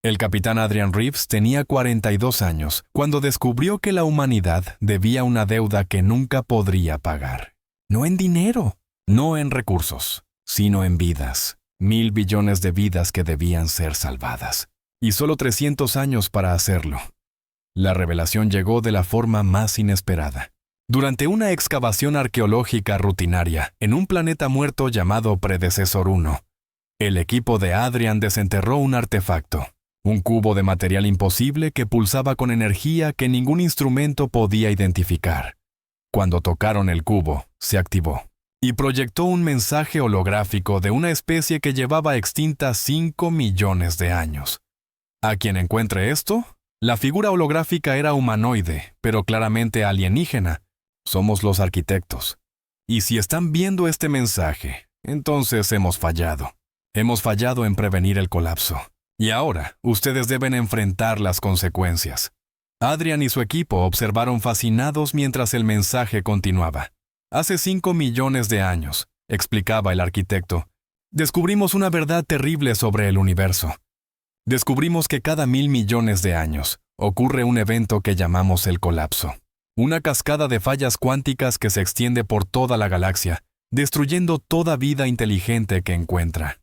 El capitán Adrian Reeves tenía 42 años cuando descubrió que la humanidad debía una deuda que nunca podría pagar. No en dinero, no en recursos, sino en vidas. 1,000 billones de vidas que debían ser salvadas. Y solo 300 años para hacerlo. La revelación llegó de la forma más inesperada. Durante una excavación arqueológica rutinaria en un planeta muerto llamado Predecesor 1, el equipo de Adrian desenterró un artefacto, un cubo de material imposible que pulsaba con energía que ningún instrumento podía identificar. Cuando tocaron el cubo, se activó y proyectó un mensaje holográfico de una especie que llevaba extinta 5 millones de años. A quien encuentre esto, la figura holográfica era humanoide, pero claramente alienígena. Somos los arquitectos. Y si están viendo este mensaje, entonces hemos fallado. Hemos fallado en prevenir el colapso. Y ahora, ustedes deben enfrentar las consecuencias. Adrian y su equipo observaron fascinados mientras el mensaje continuaba. Hace 5 millones de años, explicaba el arquitecto, descubrimos una verdad terrible sobre el universo. Descubrimos que cada 1,000 millones de años ocurre un evento que llamamos el colapso. Una cascada de fallas cuánticas que se extiende por toda la galaxia, destruyendo toda vida inteligente que encuentra.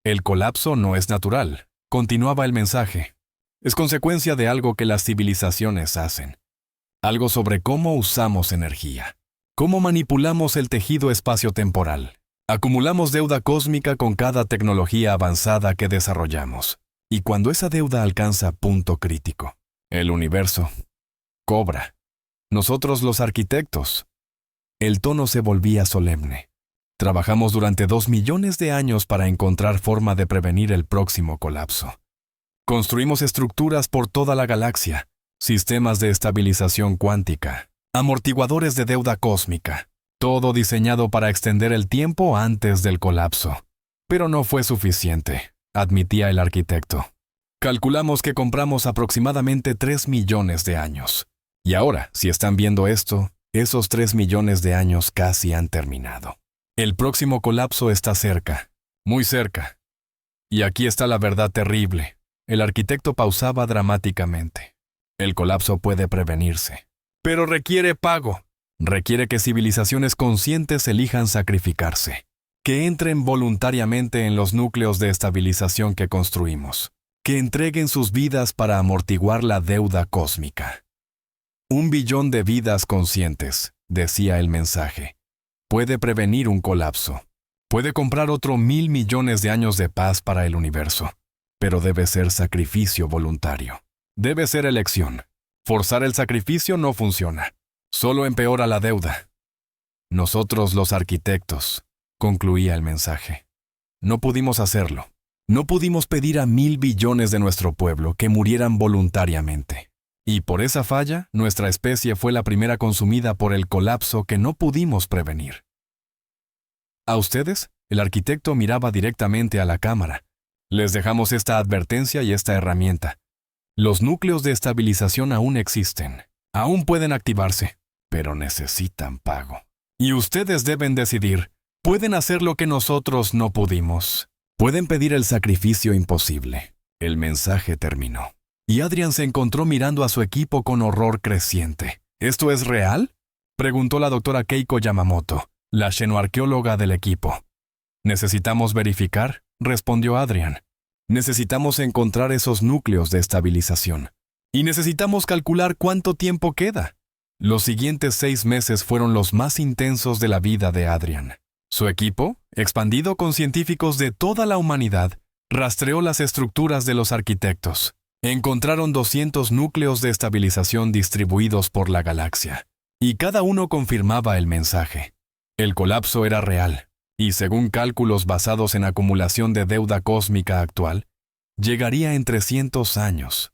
El colapso no es natural, continuaba el mensaje. Es consecuencia de algo que las civilizaciones hacen. Algo sobre cómo usamos energía. Cómo manipulamos el tejido espacio-temporal. Acumulamos deuda cósmica con cada tecnología avanzada que desarrollamos. Y cuando esa deuda alcanza punto crítico, el universo cobra. Nosotros los arquitectos. El tono se volvía solemne. Trabajamos durante 2 millones de años para encontrar forma de prevenir el próximo colapso. Construimos estructuras por toda la galaxia, sistemas de estabilización cuántica, amortiguadores de deuda cósmica, todo diseñado para extender el tiempo antes del colapso. Pero no fue suficiente, admitía el arquitecto. Calculamos que compramos aproximadamente 3 millones de años. Y ahora, si están viendo esto, esos 3 millones de años casi han terminado. El próximo colapso está cerca, muy cerca. Y aquí está la verdad terrible. El arquitecto pausaba dramáticamente. El colapso puede prevenirse. Pero requiere pago. Requiere que civilizaciones conscientes elijan sacrificarse. Que entren voluntariamente en los núcleos de estabilización que construimos. Que entreguen sus vidas para amortiguar la deuda cósmica. 1 billón de vidas conscientes, decía el mensaje. Puede prevenir un colapso. Puede comprar otro 1,000 millones de años de paz para el universo. Pero debe ser sacrificio voluntario. Debe ser elección. Forzar el sacrificio no funciona. Solo empeora la deuda. Nosotros los arquitectos, concluía el mensaje. No pudimos hacerlo. No pudimos pedir a 1,000 billones de nuestro pueblo que murieran voluntariamente. Y por esa falla, nuestra especie fue la primera consumida por el colapso que no pudimos prevenir. A ustedes, el arquitecto miraba directamente a la cámara. Les dejamos esta advertencia y esta herramienta. Los núcleos de estabilización aún existen. Aún pueden activarse, pero necesitan pago. Y ustedes deben decidir. Pueden hacer lo que nosotros no pudimos. Pueden pedir el sacrificio imposible. El mensaje terminó. Y Adrian se encontró mirando a su equipo con horror creciente. ¿Esto es real?, preguntó la doctora Keiko Yamamoto, la xenoarqueóloga del equipo. «Necesitamos verificar», respondió Adrian. «Necesitamos encontrar esos núcleos de estabilización. Y necesitamos calcular cuánto tiempo queda». Los siguientes 6 meses fueron los más intensos de la vida de Adrian. Su equipo, expandido con científicos de toda la humanidad, rastreó las estructuras de los arquitectos. Encontraron 200 núcleos de estabilización distribuidos por la galaxia, y cada uno confirmaba el mensaje. El colapso era real, y según cálculos basados en acumulación de deuda cósmica actual, llegaría en 300 años.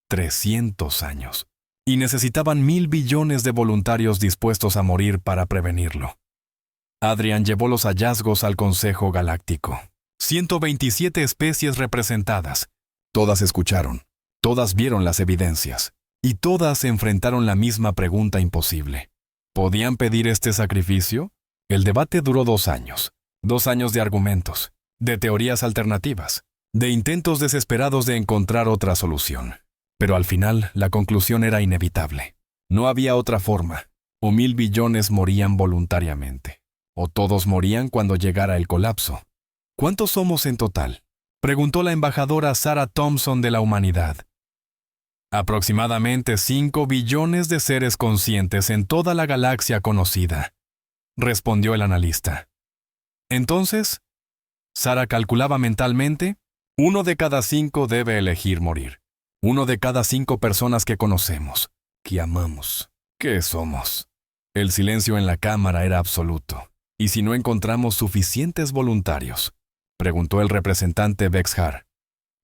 300 años. Y necesitaban 1,000 billones de voluntarios dispuestos a morir para prevenirlo. Adrian llevó los hallazgos al Consejo Galáctico. 127 especies representadas. Todas escucharon, todas vieron las evidencias, y todas enfrentaron la misma pregunta imposible. ¿Podían pedir este sacrificio? El debate duró 2 años. 2 años de argumentos, de teorías alternativas, de intentos desesperados de encontrar otra solución. Pero al final, la conclusión era inevitable. No había otra forma. O 1.000 billones morían voluntariamente, o todos morían cuando llegara el colapso. ¿Cuántos somos en total?, preguntó la embajadora Sarah Thompson de la humanidad. Aproximadamente 5 billones de seres conscientes en toda la galaxia conocida, respondió el analista. Entonces, Sarah calculaba mentalmente, 1 de cada 5 debe elegir morir. 1 de cada 5 personas que conocemos, que amamos, que somos. El silencio en la cámara era absoluto. ¿Y si no encontramos suficientes voluntarios?, preguntó el representante Bexar.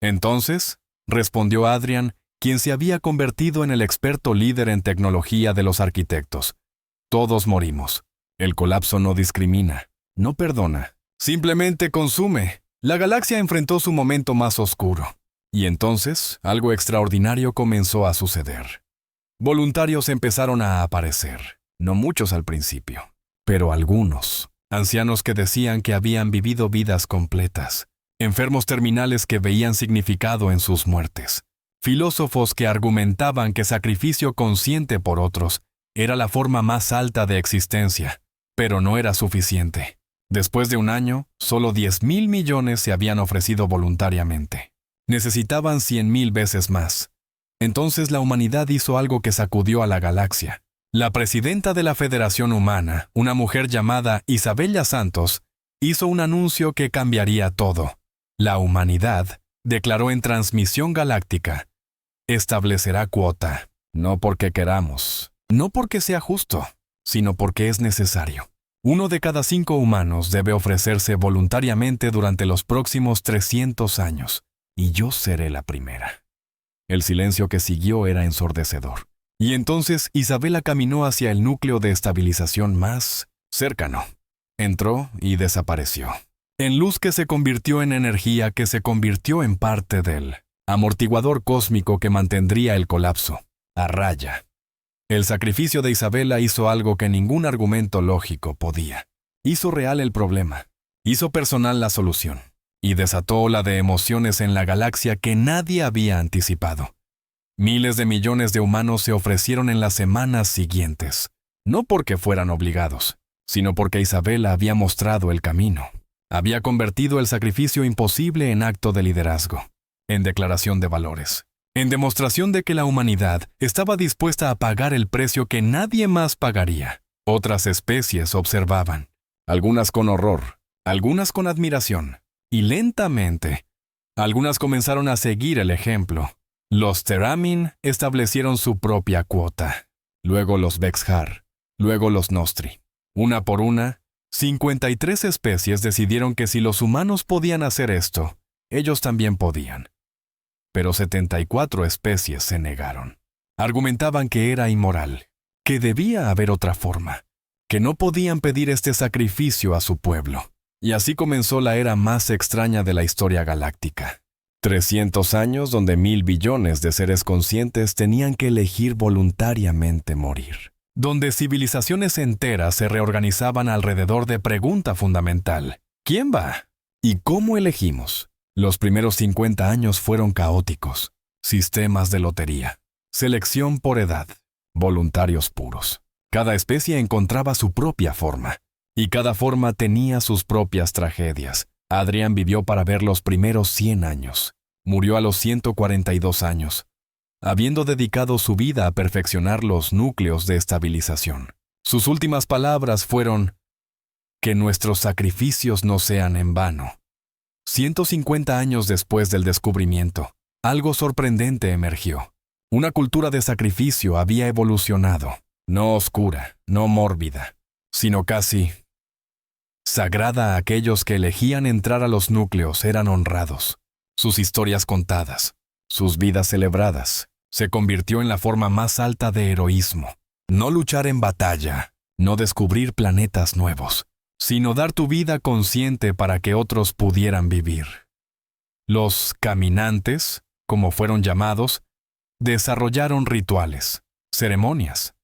Entonces, respondió Adrian, quien se había convertido en el experto líder en tecnología de los arquitectos. Todos morimos. El colapso no discrimina, no perdona, simplemente consume. La galaxia enfrentó su momento más oscuro. Y entonces, algo extraordinario comenzó a suceder. Voluntarios empezaron a aparecer, no muchos al principio, pero algunos. Ancianos que decían que habían vivido vidas completas, enfermos terminales que veían significado en sus muertes, filósofos que argumentaban que sacrificio consciente por otros era la forma más alta de existencia, pero no era suficiente. Después de un año, solo 10.000 millones se habían ofrecido voluntariamente. Necesitaban 100.000 veces más. Entonces la humanidad hizo algo que sacudió a la galaxia. La presidenta de la Federación Humana, una mujer llamada Isabella Santos, hizo un anuncio que cambiaría todo. La humanidad, declaró en transmisión galáctica, establecerá cuota, no porque queramos, no porque sea justo, sino porque es necesario. 1 de cada 5 humanos debe ofrecerse voluntariamente durante los próximos 300 años, y yo seré la primera. El silencio que siguió era ensordecedor. Y entonces Isabela caminó hacia el núcleo de estabilización más cercano. Entró y desapareció. En luz que se convirtió en energía que se convirtió en parte del amortiguador cósmico que mantendría el colapso, a raya. El sacrificio de Isabela hizo algo que ningún argumento lógico podía. Hizo real el problema. Hizo personal la solución. Y desató ola de emociones en la galaxia que nadie había anticipado. Miles de millones de humanos se ofrecieron en las semanas siguientes, no porque fueran obligados, sino porque Isabela había mostrado el camino. Había convertido el sacrificio imposible en acto de liderazgo, en declaración de valores, en demostración de que la humanidad estaba dispuesta a pagar el precio que nadie más pagaría. Otras especies observaban, algunas con horror, algunas con admiración, y lentamente, algunas comenzaron a seguir el ejemplo. Los Teramin establecieron su propia cuota, luego los Bexar, luego los Nostri. Una por una, 53 especies decidieron que si los humanos podían hacer esto, ellos también podían. Pero 74 especies se negaron. Argumentaban que era inmoral, que debía haber otra forma, que no podían pedir este sacrificio a su pueblo. Y así comenzó la era más extraña de la historia galáctica. 300 años donde 1.000 billones de seres conscientes tenían que elegir voluntariamente morir. Donde civilizaciones enteras se reorganizaban alrededor de pregunta fundamental. ¿Quién va? ¿Y cómo elegimos? Los primeros 50 años fueron caóticos. Sistemas de lotería. Selección por edad. Voluntarios puros. Cada especie encontraba su propia forma. Y cada forma tenía sus propias tragedias. Adrian vivió para ver los primeros 100 años. Murió a los 142 años, habiendo dedicado su vida a perfeccionar los núcleos de estabilización. Sus últimas palabras fueron: que nuestros sacrificios no sean en vano. 150 años después del descubrimiento, algo sorprendente emergió. Una cultura de sacrificio había evolucionado, no oscura, no mórbida, sino casi sagrada. A aquellos que elegían entrar a los núcleos eran honrados, sus historias contadas, sus vidas celebradas. Se convirtió en la forma más alta de heroísmo. No luchar en batalla, no descubrir planetas nuevos, sino dar tu vida consciente para que otros pudieran vivir. Los caminantes, como fueron llamados, desarrollaron rituales, ceremonias,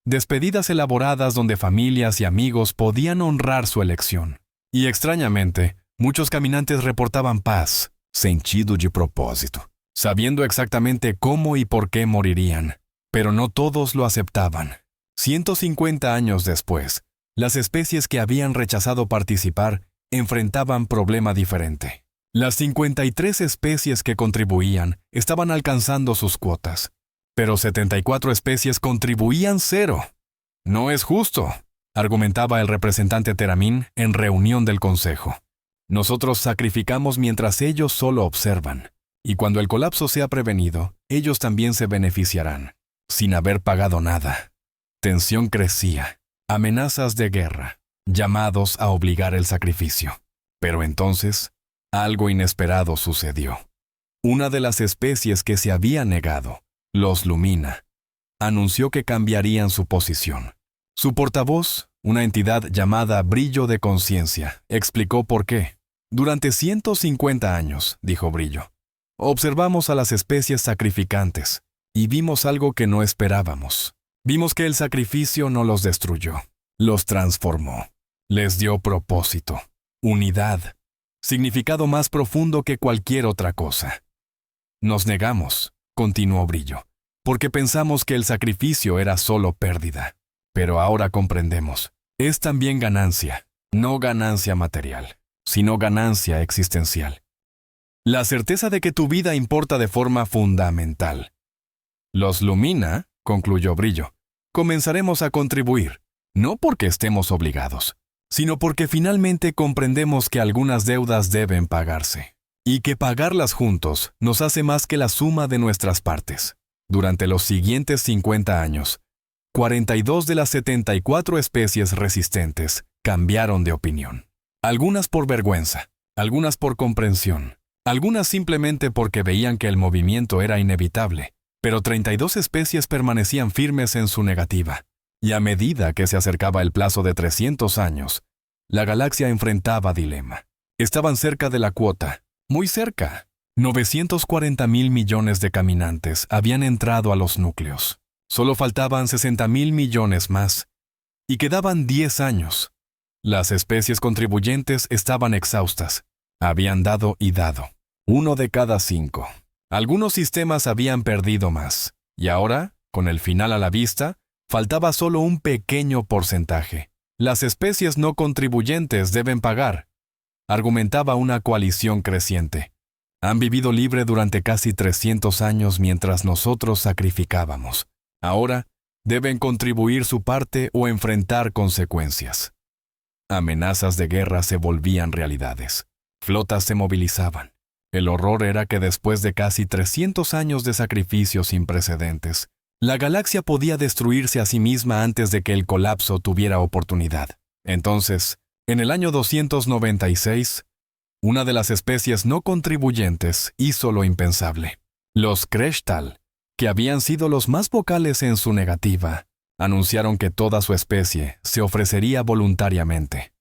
despedidas elaboradas donde familias y amigos podían honrar su elección. Y extrañamente, muchos caminantes reportaban paz, sentido de propósito, sabiendo exactamente cómo y por qué morirían, pero no todos lo aceptaban. 150 años después, las especies que habían rechazado participar enfrentaban problema diferente. Las 53 especies que contribuían estaban alcanzando sus cuotas, pero 74 especies contribuían cero. No es justo, argumentaba el representante Teramín en reunión del consejo. Nosotros sacrificamos mientras ellos solo observan, y cuando el colapso sea prevenido, ellos también se beneficiarán, sin haber pagado nada. Tensión crecía, amenazas de guerra, llamados a obligar el sacrificio. Pero entonces, algo inesperado sucedió. Una de las especies que se había negado, los Lumina, anunció que cambiarían su posición. Su portavoz, una entidad llamada Brillo de Conciencia, explicó por qué. Durante 150 años, dijo Brillo, observamos a las especies sacrificantes y vimos algo que no esperábamos. Vimos que el sacrificio no los destruyó, los transformó, les dio propósito, unidad, significado más profundo que cualquier otra cosa. Nos negamos, continuó Brillo, porque pensamos que el sacrificio era solo pérdida. Pero ahora comprendemos, es también ganancia, no ganancia material, sino ganancia existencial. La certeza de que tu vida importa de forma fundamental. Los Lumina, concluyó Brillo, comenzaremos a contribuir, no porque estemos obligados, sino porque finalmente comprendemos que algunas deudas deben pagarse, y que pagarlas juntos nos hace más que la suma de nuestras partes. Durante los siguientes 50 años, 42 de las 74 especies resistentes cambiaron de opinión. Algunas por vergüenza, algunas por comprensión, algunas simplemente porque veían que el movimiento era inevitable, pero 32 especies permanecían firmes en su negativa. Y a medida que se acercaba el plazo de 300 años, la galaxia enfrentaba dilema. Estaban cerca de la cuota, muy cerca. 940.000 millones de caminantes habían entrado a los núcleos. Solo faltaban 60.000 millones más, y quedaban 10 años. Las especies contribuyentes estaban exhaustas. Habían dado y dado. 1 de cada 5. Algunos sistemas habían perdido más, y ahora, con el final a la vista, faltaba solo un pequeño porcentaje. Las especies no contribuyentes deben pagar, argumentaba una coalición creciente. Han vivido libre durante casi 300 años mientras nosotros sacrificábamos. Ahora, deben contribuir su parte o enfrentar consecuencias. Amenazas de guerra se volvían realidades. Flotas se movilizaban. El horror era que después de casi 300 años de sacrificios sin precedentes, la galaxia podía destruirse a sí misma antes de que el colapso tuviera oportunidad. Entonces, en el año 296, una de las especies no contribuyentes hizo lo impensable. Los Kreshtal, que habían sido los más vocales en su negativa, anunciaron que toda su especie se ofrecería voluntariamente.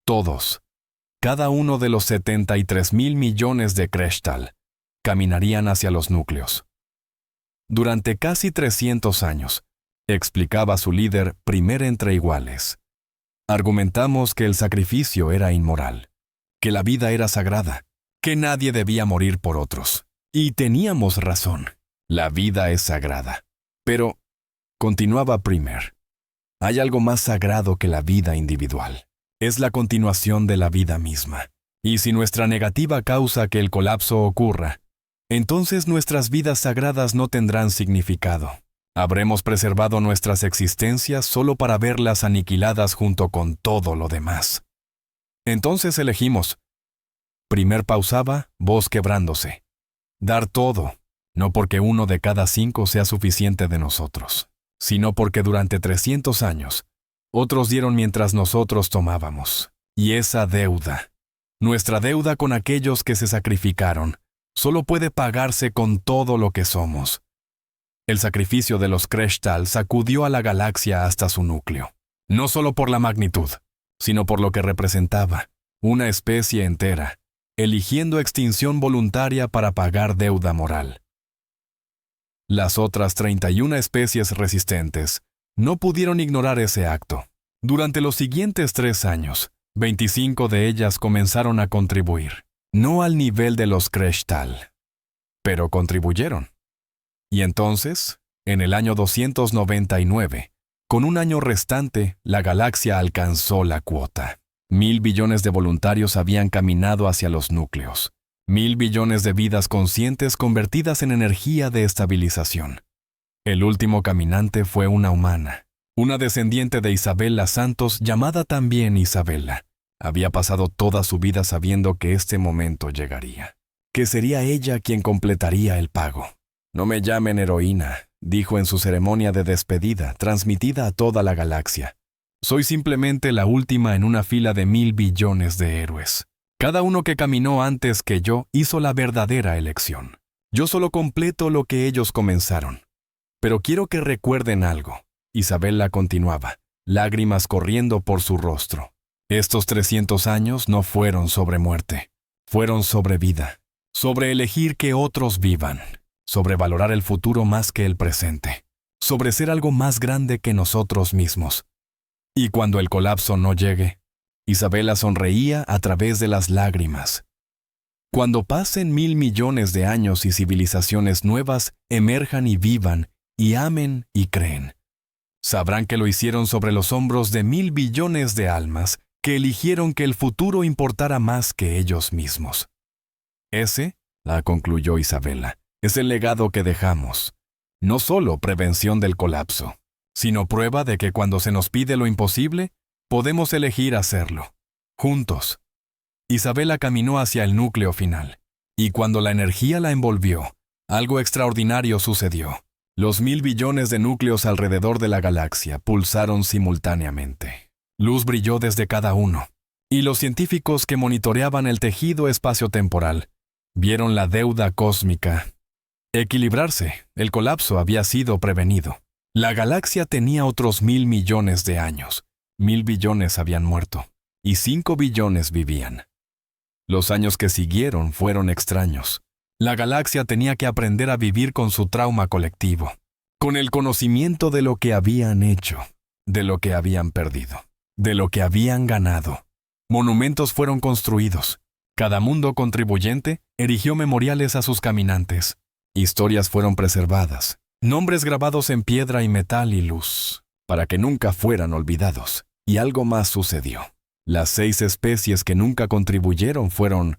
Todos, cada uno de los 73.000 millones de Kreshtal, caminarían hacia los núcleos. Durante casi 300 años, explicaba su líder primer entre iguales, argumentamos que el sacrificio era inmoral, que la vida era sagrada, que nadie debía morir por otros. Y teníamos razón. La vida es sagrada. Pero, continuaba Primer, hay algo más sagrado que la vida individual. Es la continuación de la vida misma. Y si nuestra negativa causa que el colapso ocurra, entonces nuestras vidas sagradas no tendrán significado. Habremos preservado nuestras existencias solo para verlas aniquiladas junto con todo lo demás. Entonces elegimos. Primer pausaba, voz quebrándose. Dar todo. No porque 1 de cada 5 sea suficiente de nosotros, sino porque durante 300 años, otros dieron mientras nosotros tomábamos. Y esa deuda, nuestra deuda con aquellos que se sacrificaron, solo puede pagarse con todo lo que somos. El sacrificio de los Kreshtal sacudió a la galaxia hasta su núcleo, no solo por la magnitud, sino por lo que representaba, una especie entera, eligiendo extinción voluntaria para pagar deuda moral. Las otras 31 especies resistentes no pudieron ignorar ese acto. Durante los siguientes 3 años, 25 de ellas comenzaron a contribuir. no al nivel de los Kreshtal, pero contribuyeron. Y entonces, en el año 299, con un año restante, la galaxia alcanzó la cuota. 1.000 billones de voluntarios habían caminado hacia los núcleos. 1.000 billones de vidas conscientes convertidas en energía de estabilización. El último caminante fue una humana, una descendiente de Isabella Santos llamada también Isabella. Había pasado toda su vida sabiendo que este momento llegaría, que sería ella quien completaría el pago. «No me llamen heroína», dijo en su ceremonia de despedida, transmitida a toda la galaxia. «Soy simplemente la última en una fila de 1.000 billones de héroes. Cada uno que caminó antes que yo hizo la verdadera elección. Yo solo completo lo que ellos comenzaron. Pero quiero que recuerden algo». Isabella continuaba, lágrimas corriendo por su rostro. «Estos 300 años no fueron sobre muerte, fueron sobre vida, sobre elegir que otros vivan, sobre valorar el futuro más que el presente, sobre ser algo más grande que nosotros mismos. Y cuando el colapso no llegue», Isabella sonreía a través de las lágrimas. «Cuando pasen 1.000 millones de años y civilizaciones nuevas emerjan y vivan, y amen y creen, sabrán que lo hicieron sobre los hombros de 1.000 billones de almas que eligieron que el futuro importara más que ellos mismos. Ese», la concluyó Isabella, «es el legado que dejamos. No solo prevención del colapso, sino prueba de que cuando se nos pide lo imposible, podemos elegir hacerlo. Juntos». Isabella caminó hacia el núcleo final, y cuando la energía la envolvió, algo extraordinario sucedió. Los 1.000 billones de núcleos alrededor de la galaxia pulsaron simultáneamente. Luz brilló desde cada uno, y los científicos que monitoreaban el tejido espaciotemporal vieron la deuda cósmica equilibrarse. El colapso había sido prevenido. La galaxia tenía otros 1.000 millones de años. 1.000 billones habían muerto, y 5 billones vivían. Los años que siguieron fueron extraños. La galaxia tenía que aprender a vivir con su trauma colectivo, con el conocimiento de lo que habían hecho, de lo que habían perdido, de lo que habían ganado. Monumentos fueron construidos. Cada mundo contribuyente erigió memoriales a sus caminantes. Historias fueron preservadas, nombres grabados en piedra y metal y luz, para que nunca fueran olvidados. Y algo más sucedió. Las 6 especies que nunca contribuyeron fueron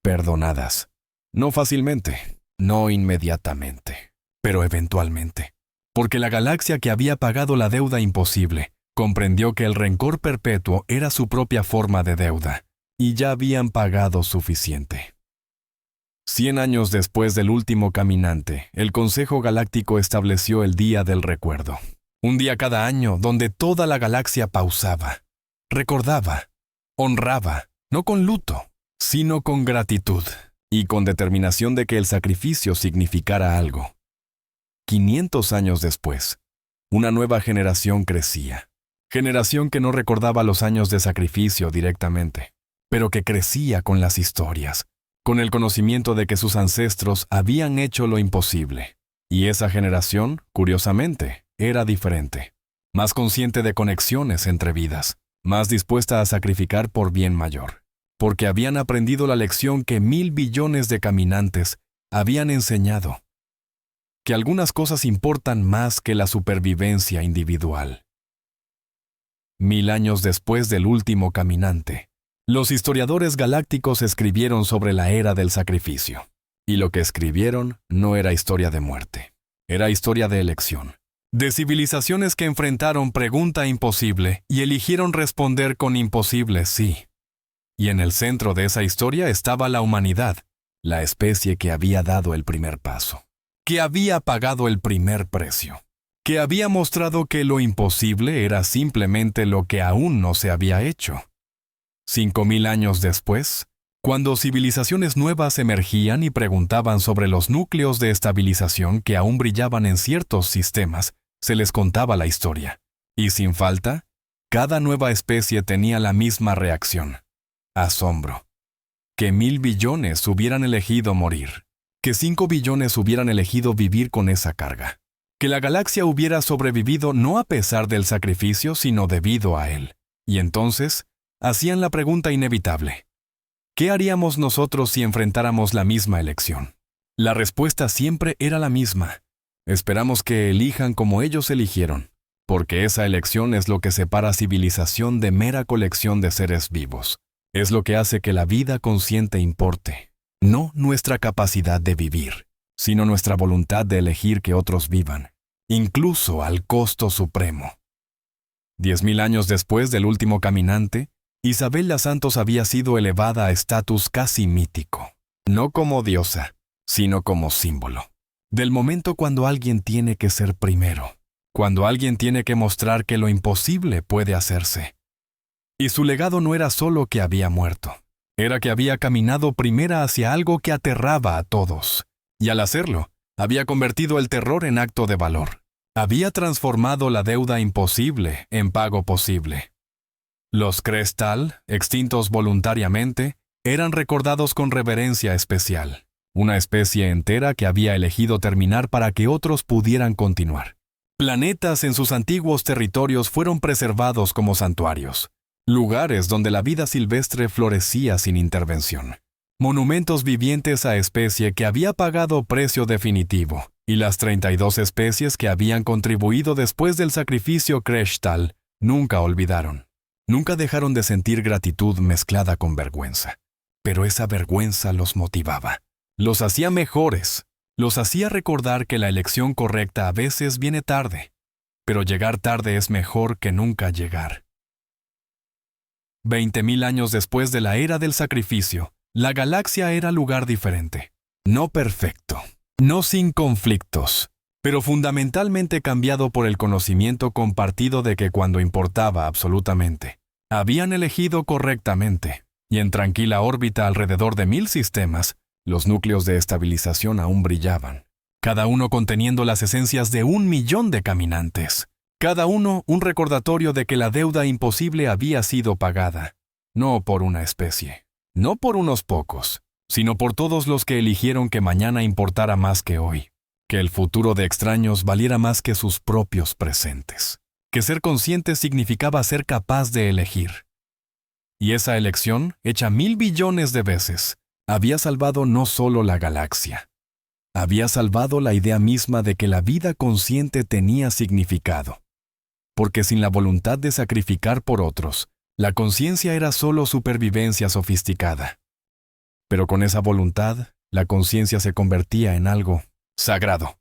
perdonadas. No fácilmente, no inmediatamente, pero eventualmente. Porque la galaxia que había pagado la deuda imposible comprendió que el rencor perpetuo era su propia forma de deuda, y ya habían pagado suficiente. 100 años después del último caminante, el Consejo Galáctico estableció el Día del Recuerdo. Un día cada año donde toda la galaxia pausaba, recordaba, honraba, no con luto, sino con gratitud y con determinación de que el sacrificio significara algo. 500 años después, una nueva generación crecía. Generación que no recordaba los años de sacrificio directamente, pero que crecía con las historias, con el conocimiento de que sus ancestros habían hecho lo imposible. Y esa generación, curiosamente, era diferente, más consciente de conexiones entre vidas, más dispuesta a sacrificar por bien mayor, porque habían aprendido la lección que 1.000 billones de caminantes habían enseñado, que algunas cosas importan más que la supervivencia individual. 1000 años después del último caminante, los historiadores galácticos escribieron sobre la era del sacrificio, y lo que escribieron no era historia de muerte, era historia de elección. De civilizaciones que enfrentaron pregunta imposible y eligieron responder con imposible sí. Y en el centro de esa historia estaba la humanidad, la especie que había dado el primer paso, que había pagado el primer precio, que había mostrado que lo imposible era simplemente lo que aún no se había hecho. 5000 años después, cuando civilizaciones nuevas emergían y preguntaban sobre los núcleos de estabilización que aún brillaban en ciertos sistemas, se les contaba la historia. Y sin falta, cada nueva especie tenía la misma reacción: asombro. Que 1000 billones hubieran elegido morir, que 5 billones hubieran elegido vivir con esa carga, que la galaxia hubiera sobrevivido no a pesar del sacrificio, sino debido a él. Y entonces, hacían la pregunta inevitable: ¿Qué haríamos nosotros si enfrentáramos la misma elección? La respuesta siempre era la misma. Esperamos que elijan como ellos eligieron, porque esa elección es lo que separa civilización de mera colección de seres vivos. Es lo que hace que la vida consciente importe. No nuestra capacidad de vivir, sino nuestra voluntad de elegir que otros vivan, incluso al costo supremo. 10.000 años después del último caminante, Isabel la Santos había sido elevada a estatus casi mítico, no como diosa, sino como símbolo. Del momento cuando alguien tiene que ser primero, cuando alguien tiene que mostrar que lo imposible puede hacerse. Y su legado no era solo que había muerto, era que había caminado primera hacia algo que aterraba a todos, y al hacerlo, había convertido el terror en acto de valor. Había transformado la deuda imposible en pago posible. Los Crestal, extintos voluntariamente, eran recordados con reverencia especial, una especie entera que había elegido terminar para que otros pudieran continuar. Planetas en sus antiguos territorios fueron preservados como santuarios, lugares donde la vida silvestre florecía sin intervención. Monumentos vivientes a especie que había pagado precio definitivo, y las 32 especies que habían contribuido después del sacrificio Crestal nunca olvidaron. Nunca dejaron de sentir gratitud mezclada con vergüenza. Pero esa vergüenza los motivaba. Los hacía mejores. Los hacía recordar que la elección correcta a veces viene tarde. Pero llegar tarde es mejor que nunca llegar. 20.000 años después de la era del sacrificio, la galaxia era lugar diferente. No perfecto, no sin conflictos, pero fundamentalmente cambiado por el conocimiento compartido de que cuando importaba absolutamente, habían elegido correctamente, y en tranquila órbita alrededor de 1000 sistemas, los núcleos de estabilización aún brillaban, cada uno conteniendo las esencias de 1.000.000 de caminantes, cada uno un recordatorio de que la deuda imposible había sido pagada, no por una especie, no por unos pocos, sino por todos los que eligieron que mañana importara más que hoy, que el futuro de extraños valiera más que sus propios presentes, que ser consciente significaba ser capaz de elegir. Y esa elección, hecha 1.000 billones de veces, había salvado no solo la galaxia, había salvado la idea misma de que la vida consciente tenía significado. Porque sin la voluntad de sacrificar por otros, la conciencia era solo supervivencia sofisticada. Pero con esa voluntad, la conciencia se convertía en algo sagrado,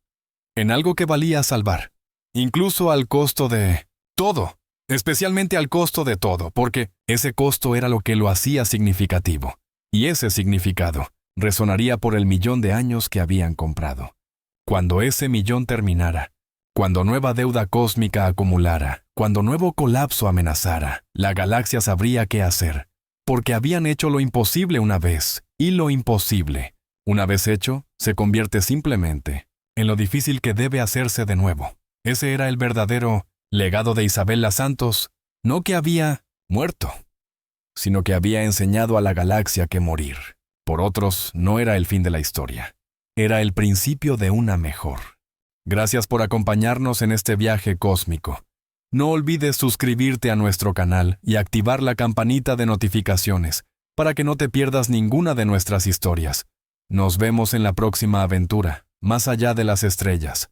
en algo que valía salvar, incluso al costo de todo, especialmente al costo de todo, porque ese costo era lo que lo hacía significativo, y ese significado resonaría por el 1.000.000 de años que habían comprado. Cuando ese 1.000.000 terminara, cuando nueva deuda cósmica acumulara, cuando nuevo colapso amenazara, la galaxia sabría qué hacer, porque habían hecho lo imposible una vez, y lo imposible, una vez hecho, se convierte simplemente en lo difícil que debe hacerse de nuevo. Ese era el verdadero legado de Isabel la Santos, no que había muerto, sino que había enseñado a la galaxia que morir por otros no era el fin de la historia, era el principio de una mejor. Gracias por acompañarnos en este viaje cósmico. No olvides suscribirte a nuestro canal y activar la campanita de notificaciones para que no te pierdas ninguna de nuestras historias. Nos vemos en la próxima aventura, más allá de las estrellas.